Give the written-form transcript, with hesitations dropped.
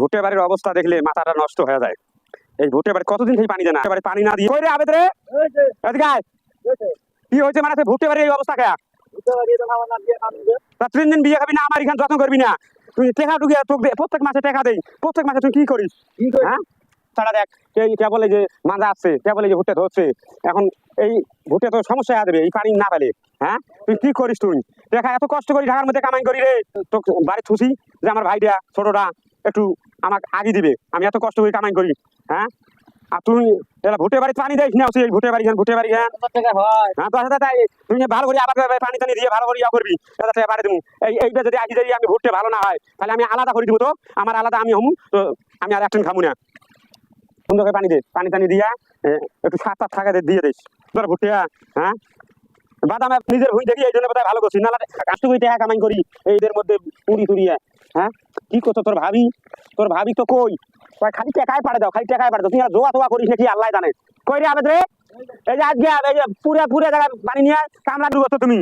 ভুট্টে বাড়ির অবস্থা দেখলে মাথাটা নষ্ট হয়ে যায়। এই ভুট্টে বাড়ি কতদিন থেকে পানি দেয় না, এবারে পানি না দিয়ে কই রে আবেদ রে, এদিকে আয়। কি হয়েছে মানে ভুট্টে বাড়ির এই অবস্থা কে? তা 3 দিন বিয়ে খাবি না, আমার এখানে যত্ন করবি না, তুই টেকা ঢুকিয়ে তোকে প্রত্যেক মাসে টাকা দেই, প্রত্যেক মাসে তুই কি করিস? হ্যাঁ তারা দেখ এই কে বলে যে মাঝা আসছে, কে বলে যে ভুট্টে ধরছে, এখন এই ভুট্টে তো সমস্যা হয়ে যাবে এই পানি না পেলে। হ্যাঁ তুই কি করিস? তুই দেখা এত কষ্ট করি ঢাকার মধ্যে কামাই করি রে, তো বাড়ি থুসি যে আমার ভাইটা ছোটটা একটু আমাকে আগে দিবে, আমি এত কষ্ট করে কামাই করি। হ্যাঁ আর তুই এরা ভুট্টে বাড়ি পানি দেয় না, এই ভুট্টে বাড়ি ভুট্টে বাড়ি হ্যাঁ তুই ভালো করি আবার পানি টানি দিয়ে ভালো করে ইয়া করবি, পারে তুমি এইটা যদি আগে যদি আমি ভুট্টে ভালো না হয় তাহলে আমি আলাদা করে দিব, তো আমার আলাদা আমি হমু, তো আমি আর একটু খাবো না। সুন্দর করে পানি দে, পানি টানি দিয়া একটু সাত সাত থাকা দিয়ে দিস তোর ভুট্টে। হ্যাঁ বাদাম নিজের ভুঁই দেখি এই জন্য বোধহয় ভালো করছি, নাহলে কাজ করি টাকা কামাই করি এইদের মধ্যে পুরি তুরিয়া। হ্যাঁ কি করছো তোর ভাবি? তোর ভাবি তো কই খালি টাকায় পাড়ে দাও, খালি টাকায় পাড়ে দাও, তুমি আর জোয়া তোয়া করিস নাকি আল্লাহ জানে। কই রে আবেদ রে, এই যে আজকে এই যে পুরে পুরে জায়গায় পানি নিয়ে কামলা ডুবছো তুমি।